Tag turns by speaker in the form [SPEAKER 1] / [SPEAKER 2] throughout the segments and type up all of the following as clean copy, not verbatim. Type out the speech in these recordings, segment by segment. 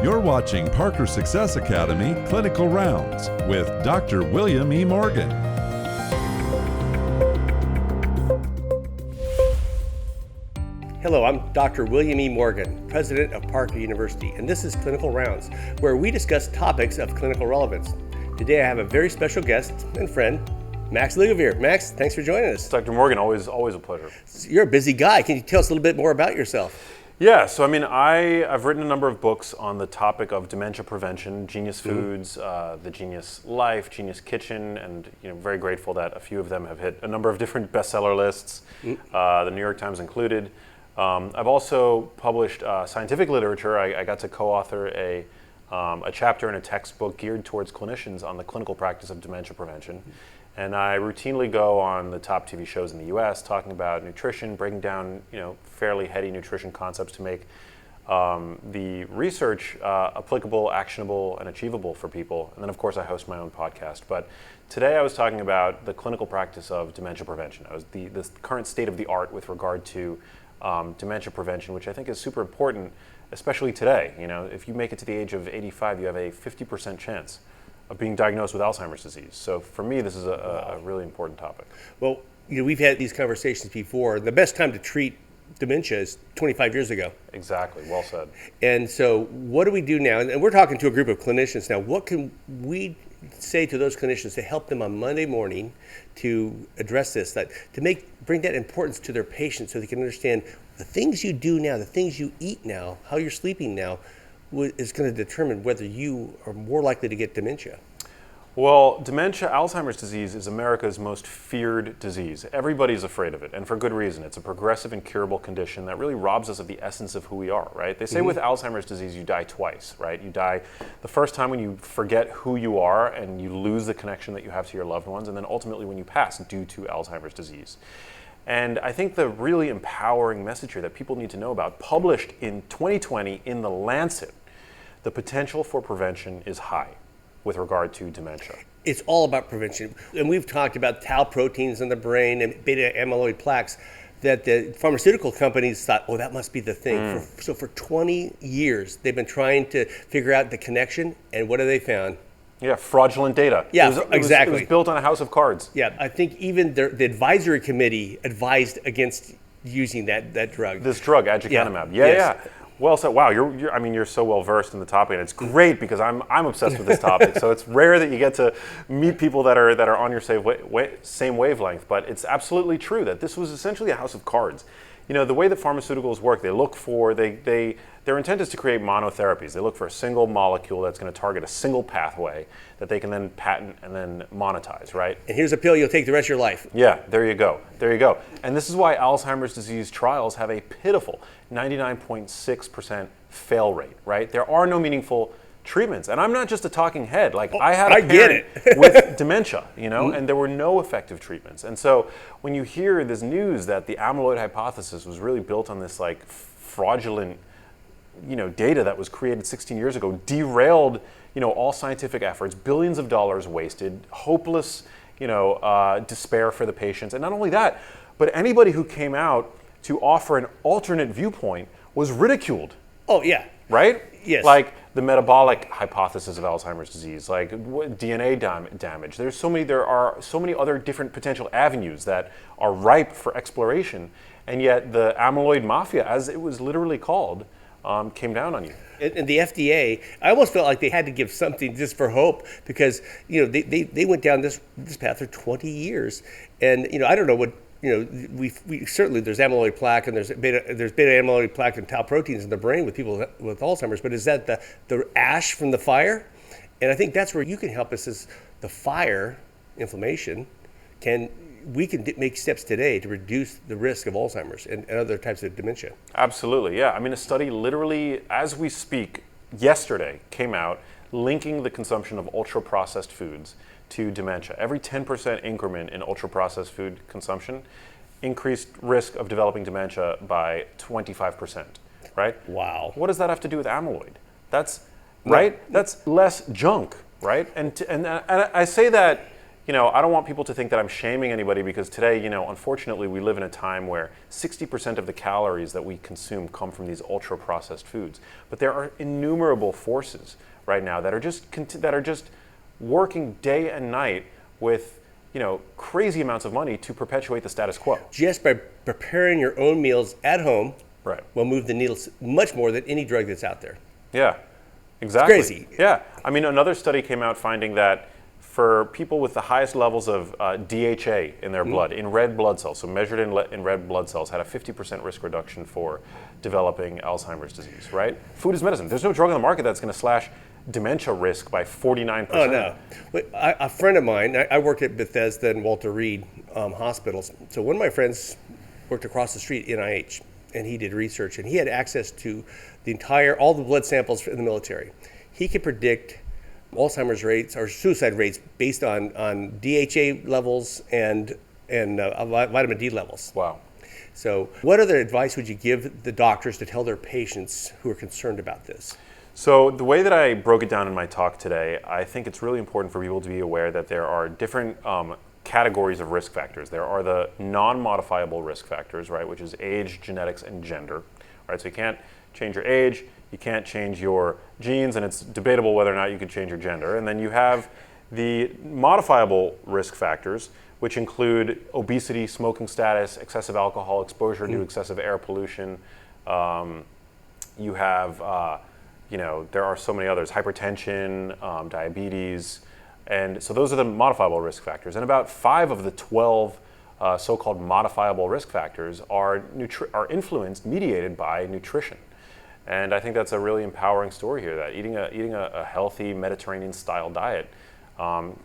[SPEAKER 1] You're watching Parker Success Academy Clinical Rounds with Dr. William E. Morgan.
[SPEAKER 2] Hello, I'm Dr. William E. Morgan, president of Parker University, and this is Clinical Rounds, where we discuss topics of clinical relevance. Today I have a very special guest and friend, Max Lugavere. Max, thanks for joining us.
[SPEAKER 3] Dr. Morgan, always a pleasure.
[SPEAKER 2] You're a busy guy. Can you tell us a little bit more about yourself?
[SPEAKER 3] Yeah, so I've written a number of books on the topic of dementia prevention, Genius Foods, The Genius Life, Genius Kitchen, and very grateful that a few of them have hit a number of different bestseller lists, the New York Times included. I've also published scientific literature. I got to co-author a chapter in a textbook geared towards clinicians on the clinical practice of dementia prevention. And I routinely go on the top TV shows in the US talking about nutrition, breaking down fairly heady nutrition concepts to make the research applicable, actionable, and achievable for people. And then of course I host my own podcast. But today I was talking about the clinical practice of dementia prevention. I was the current state of the art with regard to dementia prevention, which I think is super important, especially today. If you make it to the age of 85, you have a 50% chance of being diagnosed with Alzheimer's disease. So for me, this is a really important topic.
[SPEAKER 2] Well, we've had these conversations before. The best time to treat dementia is 25 years ago.
[SPEAKER 3] Exactly, well said.
[SPEAKER 2] And so what do we do now? And we're talking to a group of clinicians now. What can we say to those clinicians to help them on Monday morning to address this, bring that importance to their patients so they can understand the things you do now, the things you eat now, how you're sleeping now, is going to determine whether you are more likely to get dementia?
[SPEAKER 3] Well, dementia, Alzheimer's disease, is America's most feared disease. Everybody's afraid of it, and for good reason. It's a progressive and curable condition that really robs us of the essence of who we are, right? They say with Alzheimer's disease, you die twice, right? You die the first time when you forget who you are and you lose the connection that you have to your loved ones, and then ultimately when you pass due to Alzheimer's disease. And I think the really empowering message here that people need to know about, published in 2020 in The Lancet, the potential for prevention is high with regard to dementia.
[SPEAKER 2] It's all about prevention. And we've talked about tau proteins in the brain and beta amyloid plaques that the pharmaceutical companies thought, that must be the thing. So for 20 years, they've been trying to figure out the connection, and what have they found?
[SPEAKER 3] Yeah, fraudulent data.
[SPEAKER 2] Yeah, exactly.
[SPEAKER 3] It was built on a house of cards.
[SPEAKER 2] Yeah, I think even the advisory committee advised against using that drug.
[SPEAKER 3] This drug, aducanumab. Yeah. Well said. Wow, you're so well versed in the topic, and it's great because I'm obsessed with this topic. So it's rare that you get to meet people that are on your same wavelength. But it's absolutely true that this was essentially a house of cards. The way that pharmaceuticals work, they look for their intent is to create monotherapies. They look for a single molecule that's going to target a single pathway that they can then patent and then monetize, right?
[SPEAKER 2] And here's a pill you'll take the rest of your life.
[SPEAKER 3] Yeah, there you go. And this is why Alzheimer's disease trials have a pitiful 99.6% fail rate, right? There are no meaningful treatments. And I'm not just a talking head. I had a parent with dementia, and there were no effective treatments. And so when you hear this news that the amyloid hypothesis was really built on this fraudulent data that was created 16 years ago, derailed all scientific efforts, billions of dollars wasted, hopeless despair for the patients. And not only that, but anybody who came out to offer an alternate viewpoint was ridiculed.
[SPEAKER 2] Oh, yeah.
[SPEAKER 3] Right?
[SPEAKER 2] Yes.
[SPEAKER 3] Like the metabolic hypothesis of Alzheimer's disease, like DNA damage. There are so many other different potential avenues that are ripe for exploration, and yet the amyloid mafia, as it was literally called, came down on you.
[SPEAKER 2] And the FDA, I almost felt like they had to give something just for hope because they went down this path for 20 years, and I don't know what. We certainly, there's amyloid plaque and there's beta amyloid plaque and tau proteins in the brain with people with Alzheimer's, but is that the ash from the fire? And I think that's where you can help us is the fire, inflammation, we can make steps today to reduce the risk of Alzheimer's and other types of dementia.
[SPEAKER 3] Absolutely, yeah. A study literally, as we speak, yesterday came out linking the consumption of ultra-processed foods to dementia. Every 10% increment in ultra-processed food consumption increased risk of developing dementia by 25%, right?
[SPEAKER 2] Wow.
[SPEAKER 3] What does that have to do with amyloid? That's, right? That's less junk, right? And I say that, I don't want people to think that I'm shaming anybody, because today, unfortunately, we live in a time where 60% of the calories that we consume come from these ultra-processed foods. But there are innumerable forces right now that are just working day and night with crazy amounts of money to perpetuate the status quo.
[SPEAKER 2] Just by preparing your own meals at home,
[SPEAKER 3] Right.
[SPEAKER 2] will move the needle much more than any drug that's out there.
[SPEAKER 3] Yeah, exactly.
[SPEAKER 2] It's crazy.
[SPEAKER 3] Yeah, I mean, another study came out finding that for people with the highest levels of DHA in their blood, in red blood cells, so measured in red blood cells, had a 50% risk reduction for developing Alzheimer's disease, right? Food is medicine. There's no drug on the market that's going to slash dementia risk by 49%.
[SPEAKER 2] Oh, no. A friend of mine, I worked at Bethesda and Walter Reed hospitals. So one of my friends worked across the street, NIH, and he did research, and he had access to all the blood samples in the military. He could predict Alzheimer's rates or suicide rates based on DHA levels and vitamin D levels.
[SPEAKER 3] Wow.
[SPEAKER 2] So what other advice would you give the doctors to tell their patients who are concerned about this?
[SPEAKER 3] So the way that I broke it down in my talk today, I think it's really important for people to be aware that there are different categories of risk factors. There are the non-modifiable risk factors, right, which is age, genetics, and gender. Right, so you can't change your age, you can't change your genes, and it's debatable whether or not you could change your gender. And then you have the modifiable risk factors, which include obesity, smoking status, excessive alcohol exposure to excessive air pollution. You have, there are so many others, hypertension, diabetes. And so those are the modifiable risk factors. And about 5 of the 12 so-called modifiable risk factors are influenced, mediated by nutrition. And I think that's a really empowering story here, that eating a healthy Mediterranean-style diet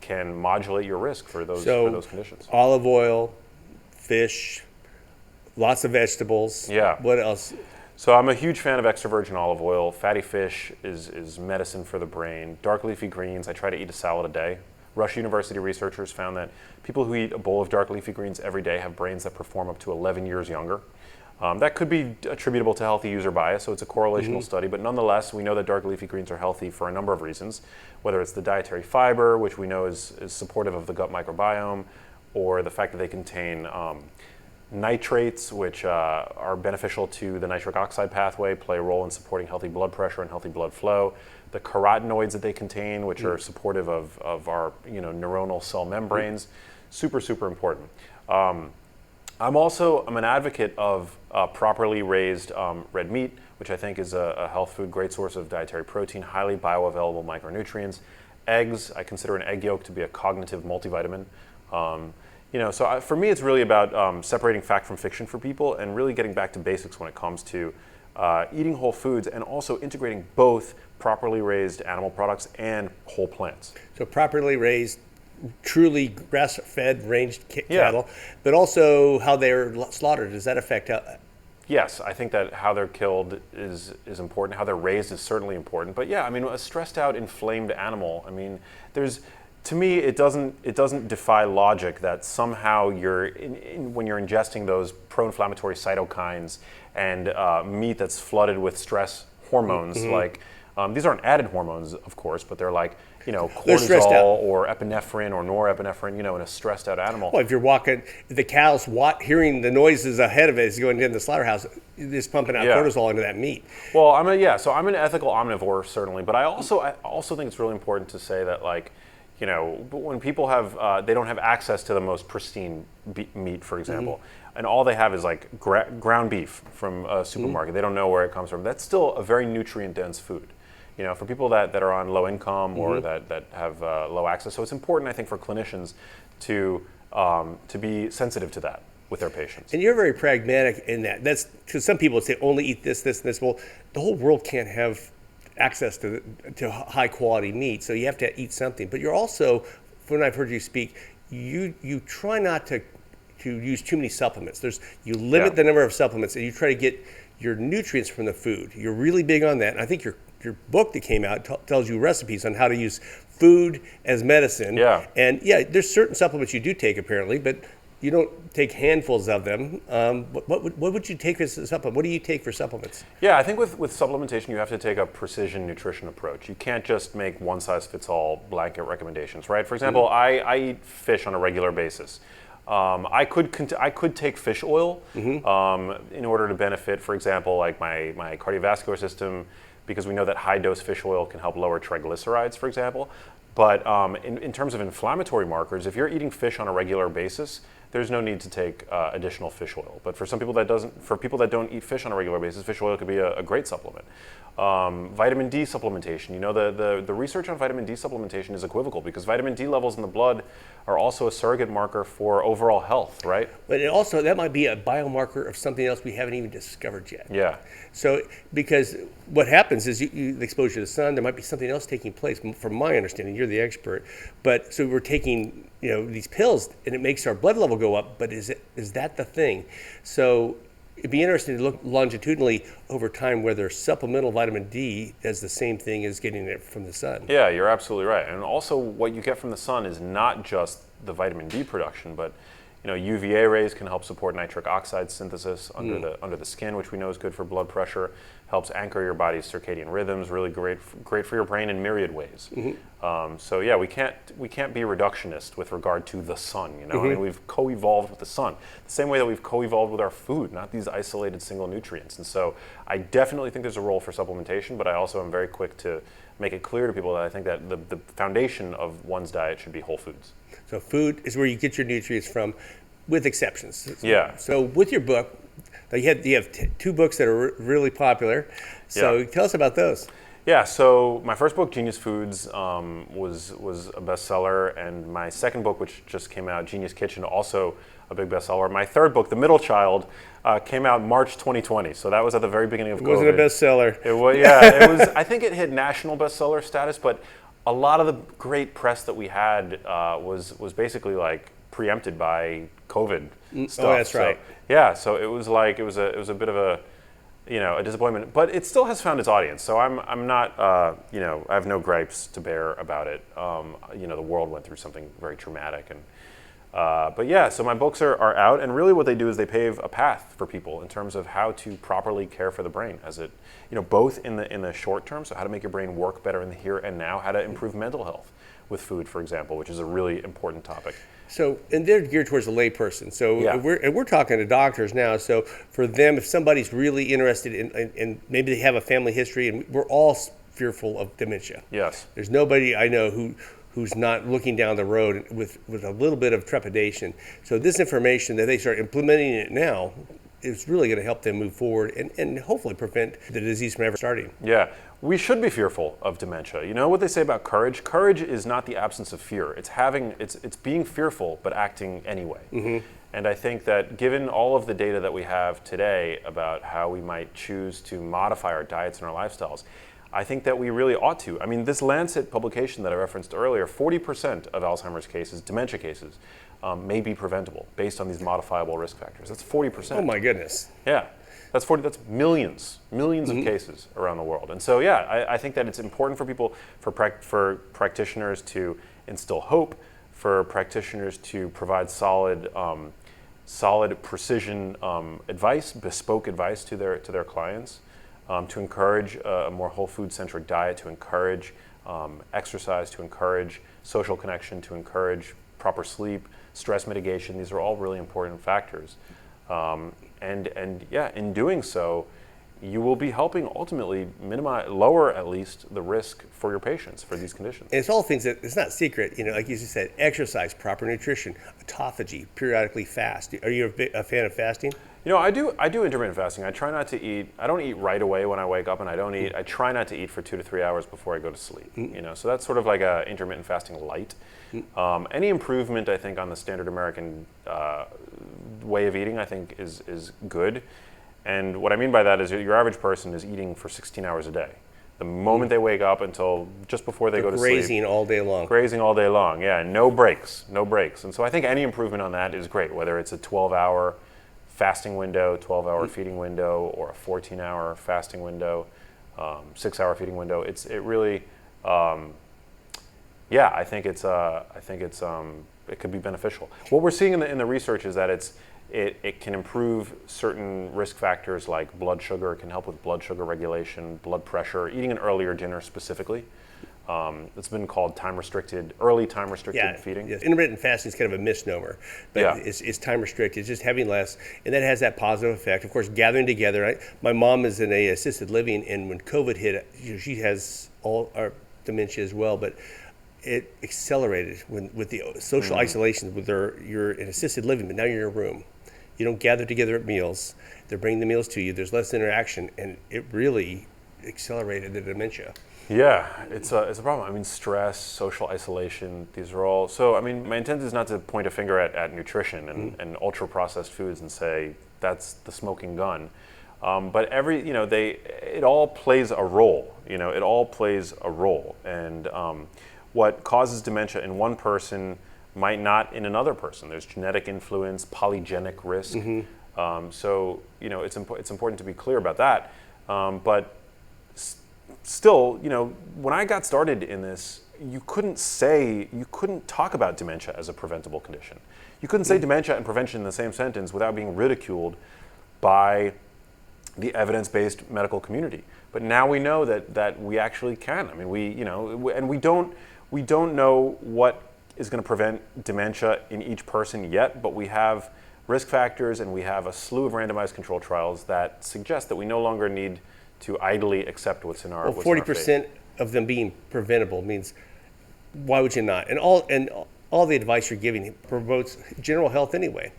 [SPEAKER 3] can modulate your risk for those conditions.
[SPEAKER 2] Olive oil, fish, lots of vegetables.
[SPEAKER 3] Yeah.
[SPEAKER 2] What else?
[SPEAKER 3] So I'm a huge fan of extra virgin olive oil. Fatty fish is medicine for the brain. Dark leafy greens, I try to eat a salad a day. Rush University researchers found that people who eat a bowl of dark leafy greens every day have brains that perform up to 11 years younger. That could be attributable to healthy user bias, so it's a correlational study, but nonetheless, we know that dark leafy greens are healthy for a number of reasons, whether it's the dietary fiber, which we know is supportive of the gut microbiome, or the fact that they contain nitrates, which are beneficial to the nitric oxide pathway, play a role in supporting healthy blood pressure and healthy blood flow. The carotenoids that they contain, which are supportive of our neuronal cell membranes, super, super important. I'm an advocate of properly raised red meat, which I think is a health food, great source of dietary protein, highly bioavailable micronutrients. Eggs, I consider an egg yolk to be a cognitive multivitamin. So for me, it's really about separating fact from fiction for people and really getting back to basics when it comes to eating whole foods and also integrating both properly raised animal products and whole plants.
[SPEAKER 2] So properly raised, truly grass-fed, ranged cattle, but also how they're slaughtered. Does that affect how?
[SPEAKER 3] Yes, I think that how they're killed is important. How they're raised is certainly important. But yeah, I mean, a stressed out, inflamed animal, I mean, to me, it doesn't defy logic that somehow when you're ingesting those pro-inflammatory cytokines and meat that's flooded with stress hormones, like these aren't added hormones, of course, but they're like cortisol or epinephrine or norepinephrine, in a stressed out animal.
[SPEAKER 2] Well, if you're walking, the cow's hearing the noises ahead of it as going into the slaughterhouse, it's pumping out cortisol into that meat.
[SPEAKER 3] Well, I'm an ethical omnivore, certainly, but I also think it's really important to say that, like, when people they don't have access to the most pristine meat, for example, and all they have is like ground beef from a supermarket. They don't know where it comes from. That's still a very nutrient-dense food. For people that are on low income or that have low access. So it's important, I think, for clinicians to be sensitive to that with their patients.
[SPEAKER 2] And you're very pragmatic in that. That's because some people say only eat this, this, and this. Well, the whole world can't have access to high quality meat, so you have to eat something. But you're also, when I've heard you speak, you try not to use too many supplements. You limit the number of supplements, and you try to get your nutrients from the food. You're really big on that, and I think your book that came out tells you recipes on how to use food as medicine.
[SPEAKER 3] Yeah.
[SPEAKER 2] And there's certain supplements you do take apparently, but you don't take handfuls of them. What would you take as a supplement? What do you take for supplements?
[SPEAKER 3] Yeah, I think with supplementation, you have to take a precision nutrition approach. You can't just make one-size-fits-all blanket recommendations, right? For example, I eat fish on a regular basis. I could take fish oil in order to benefit, for example, like my cardiovascular system, because we know that high-dose fish oil can help lower triglycerides, for example. But in terms of inflammatory markers, if you're eating fish on a regular basis, there's no need to take additional fish oil. But for people that don't eat fish on a regular basis, fish oil could be a great supplement. Vitamin D supplementation. You know, the research on vitamin D supplementation is equivocal because vitamin D levels in the blood are also a surrogate marker for overall health, right?
[SPEAKER 2] But it also, that might be a biomarker of something else we haven't even discovered yet.
[SPEAKER 3] Yeah.
[SPEAKER 2] So, because what happens is you expose to the sun, there might be something else taking place, from my understanding. You're the expert. But so we're taking, these pills and it makes our blood level go up, but is that the thing? So it'd be interesting to look longitudinally over time whether supplemental vitamin D does the same thing as getting it from the sun.
[SPEAKER 3] Yeah, you're absolutely right. And also what you get from the sun is not just the vitamin D production, but UVA rays can help support nitric oxide synthesis under the skin, which we know is good for blood pressure, helps anchor your body's circadian rhythms, really great for your brain in myriad ways. So yeah, we can't be reductionist with regard to the sun. I mean, we've co-evolved with the sun, the same way that we've co-evolved with our food, not these isolated single nutrients. And so I definitely think there's a role for supplementation, but I also am very quick to make it clear to people that I think that the foundation of one's diet should be whole foods.
[SPEAKER 2] So food is where you get your nutrients from, with exceptions.
[SPEAKER 3] Yeah.
[SPEAKER 2] So with your book, you have two books that are really popular. So tell us about those.
[SPEAKER 3] Yeah, so my first book, Genius Foods, was a bestseller, and my second book, which just came out, Genius Kitchen, also a big bestseller. My third book, The Middle Child, came out March 2020, so that was at the very beginning of COVID.
[SPEAKER 2] It wasn't a bestseller.
[SPEAKER 3] It was, yeah, it was. I think it hit national bestseller status, but a lot of the great press that we had was basically like preempted by COVID stuff.
[SPEAKER 2] Oh, that's right.
[SPEAKER 3] Yeah, so it was a bit of a disappointment, but it still has found its audience. So I'm not I have no gripes to bear about it. The world went through something very traumatic, and but yeah, so my books are out, and really what they do is they pave a path for people in terms of how to properly care for the brain, as it both in the short term, so how to make your brain work better in the here and now, how to improve mental health with food, for example, which is a really important topic.
[SPEAKER 2] So, and they're geared towards the layperson. So
[SPEAKER 3] Yeah.
[SPEAKER 2] we're talking to doctors now. So for them, if somebody's really interested in maybe they have a family history, and we're all fearful of dementia.
[SPEAKER 3] Yes.
[SPEAKER 2] There's nobody I know who's not looking down the road with a little bit of trepidation. So this information that they start implementing it now is really going to help them move forward and hopefully prevent the disease from ever starting.
[SPEAKER 3] Yeah, we should be fearful of dementia. You know what they say about courage? Courage is not the absence of fear. It's being fearful but acting anyway. And I think that given all of the data that we have today about how we might choose to modify our diets and our lifestyles, I think that we really ought to. I mean, this Lancet publication that I referenced earlier, 40% of Alzheimer's cases, dementia cases, may be preventable based on these modifiable risk factors. That's 40%.
[SPEAKER 2] Oh my goodness.
[SPEAKER 3] Yeah, that's millions of cases around the world. And so, yeah, I think that it's important for people, for practitioners to instill hope, for practitioners to provide solid precision advice, bespoke advice to their clients, to encourage a more whole food centric diet, to encourage exercise, to encourage social connection, to encourage proper sleep, stress mitigation. These are all really important factors. And yeah, in doing so, you will be helping ultimately lower at least the risk for your patients for these conditions.
[SPEAKER 2] And it's all things that, it's not secret, like you just said, exercise, proper nutrition, autophagy, periodically fast. Are you a fan of fasting?
[SPEAKER 3] I do intermittent fasting. I try not to eat. I don't eat right away when I wake up, and I try not to eat for 2 to 3 hours before I go to sleep. So that's sort of like a intermittent fasting light. Any improvement, I think, on the standard American way of eating, I think, is good. And what I mean by that is your average person is eating for 16 hours a day. The moment they wake up until just before they go to sleep.
[SPEAKER 2] Grazing all day long.
[SPEAKER 3] Grazing all day long, yeah, no breaks. And so I think any improvement on that is great, whether it's a 12-hour fasting window, 12-hour feeding window, or a 14-hour fasting window, 6-hour feeding window. It really, I think it's it could be beneficial. What we're seeing in the research is that it can improve certain risk factors like blood sugar. It can help with blood sugar regulation, blood pressure, eating an earlier dinner specifically. It's been called early time restricted feeding.
[SPEAKER 2] Yes. Intermittent fasting is kind of a misnomer, but it's time restricted. It's just having less, and that has that positive effect. Of course, gathering together. My mom is in a assisted living, and when COVID hit, she has all our dementia as well, but it accelerated with the social isolation. You're in assisted living, but now you're in a room. You don't gather together at meals. They're bringing the meals to you. There's less interaction, and it really accelerated the dementia.
[SPEAKER 3] Yeah, it's a problem. I mean, stress, social isolation, these are all. So, I mean, my intent is not to point a finger at nutrition and ultra-processed foods and say that's the smoking gun. But it all plays a role. It all plays a role. And what causes dementia in one person might not in another person. There's genetic influence, polygenic risk. So, it's important to be clear about that. But still, when I got started in this, you couldn't talk about dementia as a preventable condition. You couldn't say dementia and prevention in the same sentence without being ridiculed by the evidence-based medical community. But now we know that we actually can. I mean, we don't know what is going to prevent dementia in each person yet, but we have risk factors and we have a slew of randomized control trials that suggest that we no longer need to idly accept what's in our. Well,
[SPEAKER 2] 40% of them being preventable means, why would you not? And all the advice you're giving promotes general health anyway.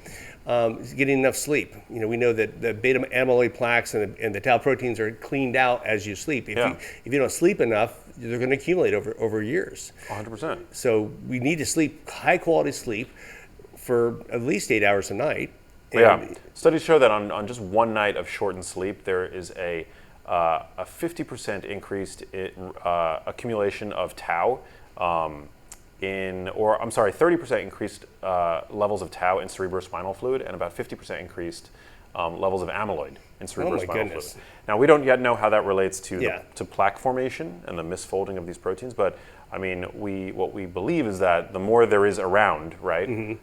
[SPEAKER 2] Getting enough sleep. We know that the beta amyloid plaques and the tau proteins are cleaned out as you sleep. If you don't sleep enough, they're going to accumulate over years.
[SPEAKER 3] 100%.
[SPEAKER 2] So we need to sleep, high quality sleep, for at least 8 hours a night.
[SPEAKER 3] Studies show that on just one night of shortened sleep, there is a 50% increased accumulation of tau 30% increased levels of tau in cerebrospinal fluid, and about 50% increased levels of amyloid in cerebrospinal fluid. Now, we don't yet know how that relates to plaque formation and the misfolding of these proteins, but I mean, what we believe is that the more there is around, right,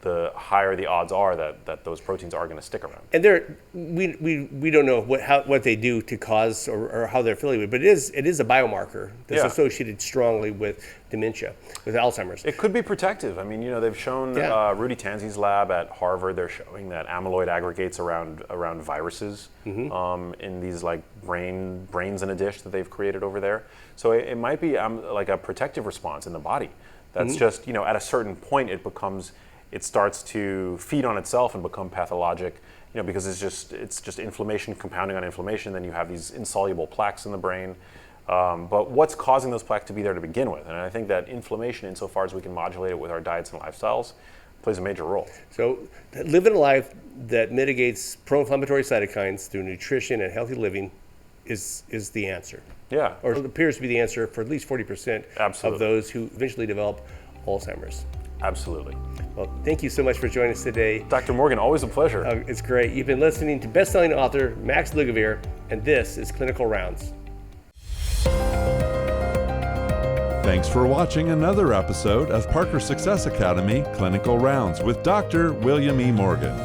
[SPEAKER 3] the higher the odds are that those proteins are going to stick around.
[SPEAKER 2] And we don't know what they do to cause or how they're affiliated, but it is a biomarker that's associated strongly with dementia, with Alzheimer's.
[SPEAKER 3] It could be protective. I mean, they've shown Rudy Tanzi's lab at Harvard. They're showing that amyloid aggregates around viruses in these like brains in a dish that they've created over there. So it might be like a protective response in the body. That's just at a certain point it starts to feed on itself and become pathologic, because it's just inflammation compounding on inflammation. Then you have these insoluble plaques in the brain. But what's causing those plaques to be there to begin with? And I think that inflammation, insofar as we can modulate it with our diets and lifestyles, plays a major role.
[SPEAKER 2] So living a life that mitigates pro-inflammatory cytokines through nutrition and healthy living is the answer.
[SPEAKER 3] Yeah.
[SPEAKER 2] Or it appears to be the answer for at least 40% of those who eventually develop Alzheimer's.
[SPEAKER 3] Absolutely.
[SPEAKER 2] Well, thank you so much for joining us today.
[SPEAKER 3] Dr. Morgan, always a pleasure.
[SPEAKER 2] It's great. You've been listening to best-selling author Max Lugavere, and this is Clinical Rounds.
[SPEAKER 1] Thanks for watching another episode of Parker Success Academy Clinical Rounds with Dr. William E. Morgan.